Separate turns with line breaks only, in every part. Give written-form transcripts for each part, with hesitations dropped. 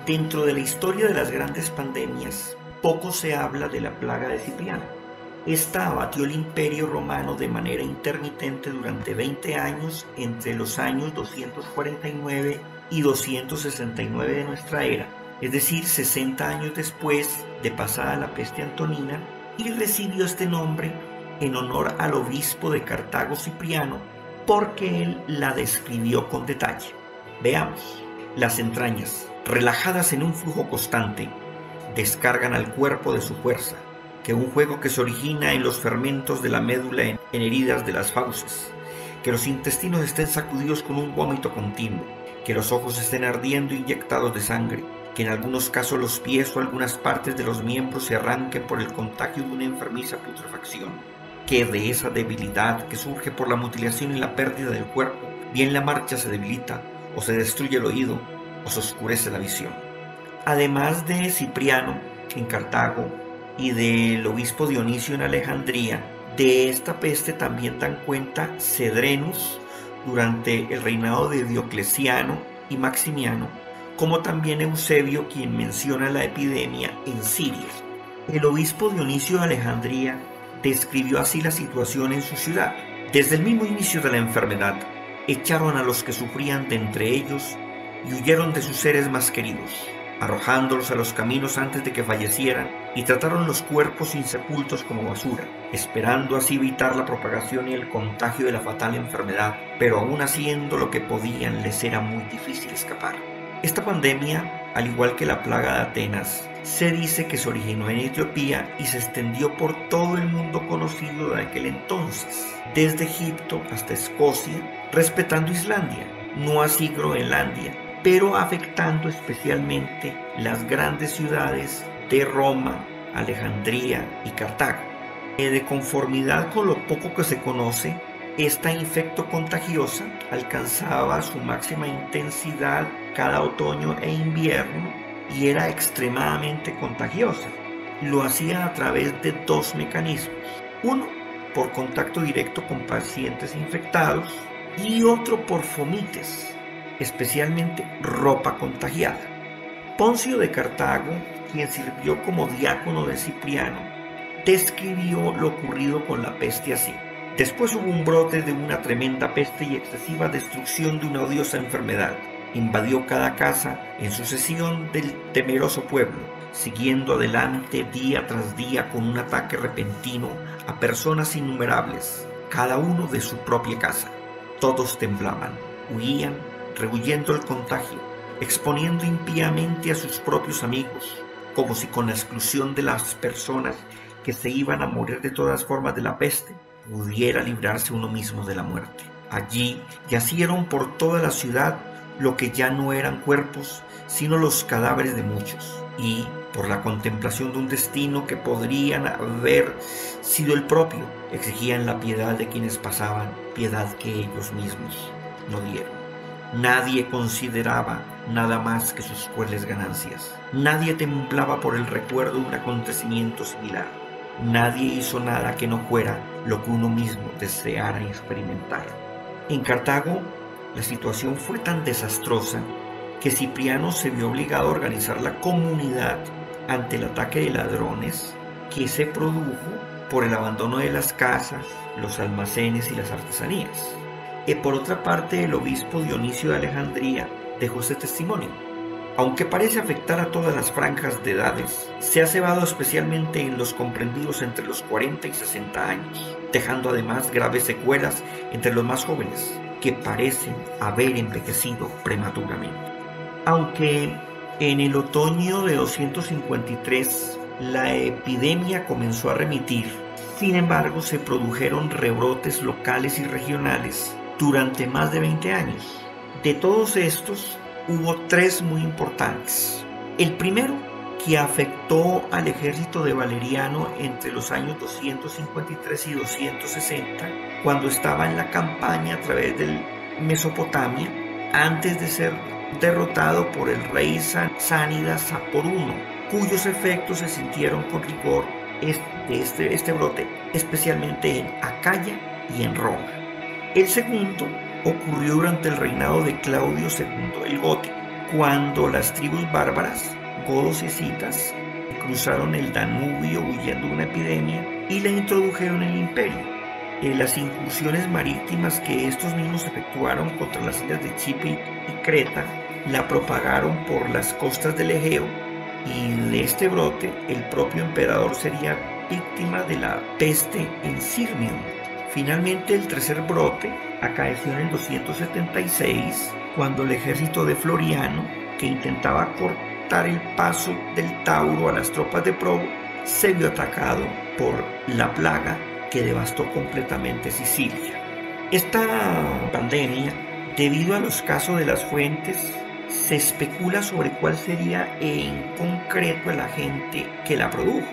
Dentro de la historia de las grandes pandemias, poco se habla de la plaga de Cipriano. Esta abatió el Imperio Romano de manera intermitente durante 20 años entre los años 249 y 269 de nuestra era, es decir, 60 años después de pasada la peste antonina, y recibió este nombre en honor al obispo de Cartago Cipriano, porque él la describió con detalle. Veamos. Las entrañas, relajadas en un flujo constante, descargan al cuerpo de su fuerza, que un juego que se origina en los fermentos de la médula en heridas de las fauces, que los intestinos estén sacudidos con un vómito continuo, que los ojos estén ardiendo inyectados de sangre, que en algunos casos los pies o algunas partes de los miembros se arranquen por el contagio de una enfermiza putrefacción, que de esa debilidad que surge por la mutilación y la pérdida del cuerpo, bien la marcha se debilita, o se destruye el oído, o se oscurece la visión. Además de Cipriano en Cartago y del obispo Dionisio en Alejandría, de esta peste también dan cuenta Cedrenus durante el reinado de Diocleciano y Maximiano, como también Eusebio, quien menciona la epidemia en Siria. El obispo Dionisio de Alejandría describió así la situación en su ciudad. Desde el mismo inicio de la enfermedad, echaron a los que sufrían de entre ellos y huyeron de sus seres más queridos, arrojándolos a los caminos antes de que fallecieran, y trataron los cuerpos insepultos como basura, esperando así evitar la propagación y el contagio de la fatal enfermedad, pero aún haciendo lo que podían les era muy difícil escapar. Esta pandemia, al igual que la plaga de Atenas, se dice que se originó en Etiopía y se extendió por todo el mundo conocido de aquel entonces, desde Egipto hasta Escocia, respetando Islandia, no así Groenlandia, pero afectando especialmente las grandes ciudades de Roma, Alejandría y Cartago. De conformidad con lo poco que se conoce, esta infecto contagiosa alcanzaba su máxima intensidad cada otoño e invierno y era extremadamente contagiosa. Lo hacía a través de dos mecanismos. Uno, por contacto directo con pacientes infectados, y otro por fomites, especialmente ropa contagiada. Poncio de Cartago, quien sirvió como diácono de Cipriano, describió lo ocurrido con la peste así. Después hubo un brote de una tremenda peste y excesiva destrucción de una odiosa enfermedad. Invadió cada casa en sucesión del temeroso pueblo, siguiendo adelante día tras día con un ataque repentino a personas innumerables, cada uno de su propia casa. Todos temblaban, huían, rehuyendo el contagio, exponiendo impíamente a sus propios amigos, como si con la exclusión de las personas que se iban a morir de todas formas de la peste, pudiera librarse uno mismo de la muerte. Allí yacieron por toda la ciudad lo que ya no eran cuerpos, sino los cadáveres de muchos, y por la contemplación de un destino que podrían haber sido el propio, exigían la piedad de quienes pasaban, piedad que ellos mismos no dieron. Nadie consideraba nada más que sus crueles ganancias. Nadie temblaba por el recuerdo de un acontecimiento similar. Nadie hizo nada que no fuera lo que uno mismo deseara experimentar. En Cartago, la situación fue tan desastrosa que Cipriano se vio obligado a organizar la comunidad ante el ataque de ladrones que se produjo por el abandono de las casas, los almacenes y las artesanías. Por otra parte, el obispo Dionisio de Alejandría dejó este testimonio. Aunque parece afectar a todas las franjas de edades, se ha cebado especialmente en los comprendidos entre los 40 y 60 años, dejando además graves secuelas entre los más jóvenes, que parecen haber envejecido prematuramente. Aunque en el otoño de 253 la epidemia comenzó a remitir, sin embargo se produjeron rebrotes locales y regionales durante más de 20 años. De todos estos, hubo tres muy importantes. El primero, que afectó al ejército de Valeriano entre los años 253 y 260, cuando estaba en la campaña a través de Mesopotamia, antes de ser derrotado por el rey Sánidas por I, cuyos efectos se sintieron con rigor de este brote, especialmente en Acaya y en Roma. El segundo ocurrió durante el reinado de Claudio II el Gótico, cuando las tribus bárbaras, godos y escitas, cruzaron el Danubio huyendo de una epidemia y la introdujeron en el imperio. Las incursiones marítimas que estos mismos efectuaron contra las islas de Chipre y Creta la propagaron por las costas del Egeo, y de este brote el propio emperador sería víctima de la peste en Sirmium. Finalmente, el tercer brote acaeció en el 276, cuando el ejército de Floriano, que intentaba cortar el paso del Tauro a las tropas de Probo, se vio atacado por la plaga que devastó completamente Sicilia. Esta pandemia, debido a los casos de las fuentes, se especula sobre cuál sería en concreto el agente que la produjo,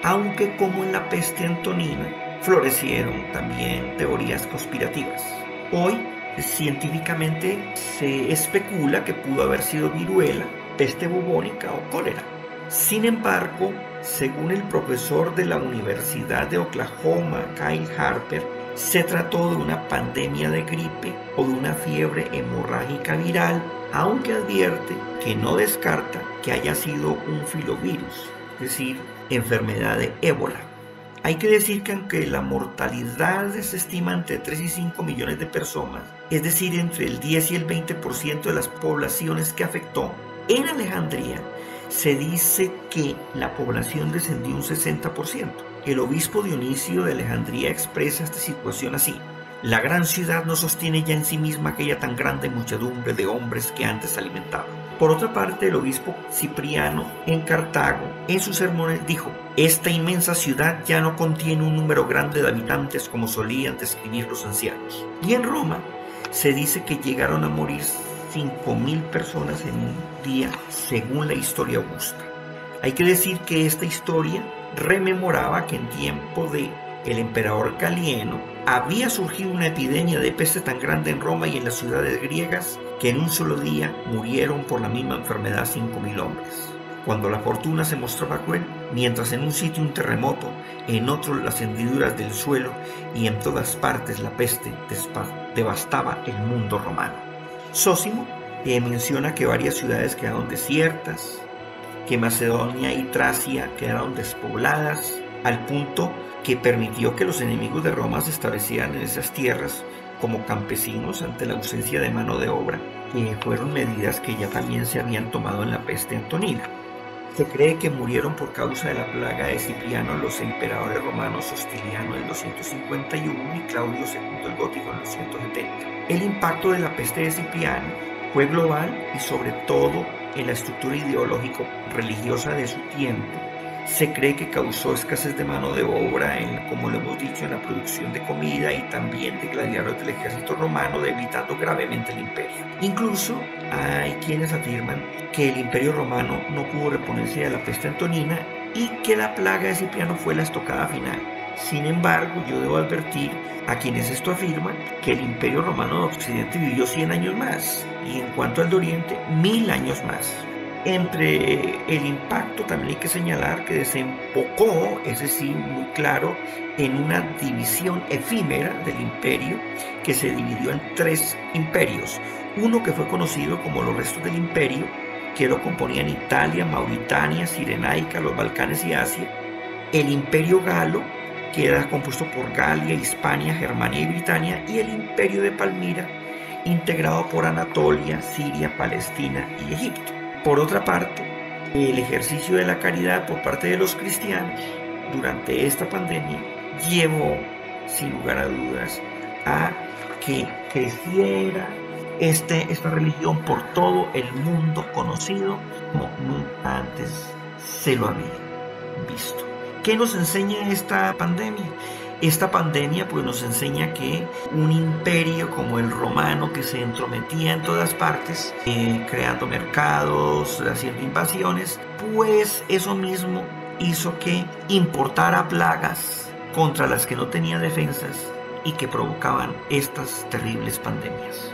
aunque como en la peste antonina florecieron también teorías conspirativas. Hoy, científicamente, se especula que pudo haber sido viruela, peste bubónica o cólera. Sin embargo, según el profesor de la Universidad de Oklahoma, Kyle Harper, se trató de una pandemia de gripe o de una fiebre hemorrágica viral, aunque advierte que no descarta que haya sido un filovirus, es decir, enfermedad de ébola. Hay que decir que aunque la mortalidad se estima entre 3 y 5 millones de personas, es decir, entre el 10 y el 20% de las poblaciones que afectó, en Alejandría se dice que la población descendió un 60%. El obispo Dionisio de Alejandría expresa esta situación así: la gran ciudad no sostiene ya en sí misma aquella tan grande muchedumbre de hombres que antes alimentaba. Por otra parte, el obispo Cipriano en Cartago, en sus sermones, dijo: esta inmensa ciudad ya no contiene un número grande de habitantes como solían describir los ancianos. Y en Roma se dice que llegaron a morir 5.000 personas en un día, según la historia augusta. Hay que decir que esta historia rememoraba que en tiempo de el emperador Galieno había surgido una epidemia de peste tan grande en Roma y en las ciudades griegas que en un solo día murieron por la misma enfermedad 5.000 hombres. Cuando la fortuna se mostraba cruel, mientras en un sitio un terremoto, en otro las hendiduras del suelo y en todas partes la peste devastaba el mundo romano. Zósimo menciona que varias ciudades quedaron desiertas, que Macedonia y Tracia quedaron despobladas, al punto que permitió que los enemigos de Roma se establecieran en esas tierras como campesinos ante la ausencia de mano de obra, que fueron medidas que ya también se habían tomado en la peste antonina. Se cree que murieron por causa de la plaga de Cipriano los emperadores romanos Hostiliano en el 251 y Claudio II el Gótico en el 270. El impacto de la peste de Cipriano fue global y sobre todo en la estructura ideológico-religiosa de su tiempo. Se cree que causó escasez de mano de obra, como lo hemos dicho, en la producción de comida y también de gladiadores del ejército romano, debilitando gravemente el imperio. Incluso hay quienes afirman que el imperio romano no pudo reponerse de la peste antonina y que la plaga de Cipriano fue la estocada final. Sin embargo, yo debo advertir a quienes esto afirman que el imperio romano de Occidente vivió 100 años más y en cuanto al de Oriente, 1000 años más. Entre el impacto también hay que señalar que desembocó, ese sí muy claro, en una división efímera del imperio que se dividió en 3 imperios. Uno que fue conocido como los restos del imperio, que lo componían Italia, Mauritania, Cirenaica, los Balcanes y Asia. El imperio galo, que era compuesto por Galia, Hispania, Germania y Britania. Y el imperio de Palmira, integrado por Anatolia, Siria, Palestina y Egipto. Por otra parte, el ejercicio de la caridad por parte de los cristianos durante esta pandemia llevó, sin lugar a dudas, a que creciera esta religión por todo el mundo conocido como nunca antes se lo había visto. ¿Qué nos enseña esta pandemia? Esta pandemia pues nos enseña que un imperio como el romano, que se entrometía en todas partes, creando mercados, haciendo invasiones, pues eso mismo hizo que importara plagas contra las que no tenía defensas y que provocaban estas terribles pandemias.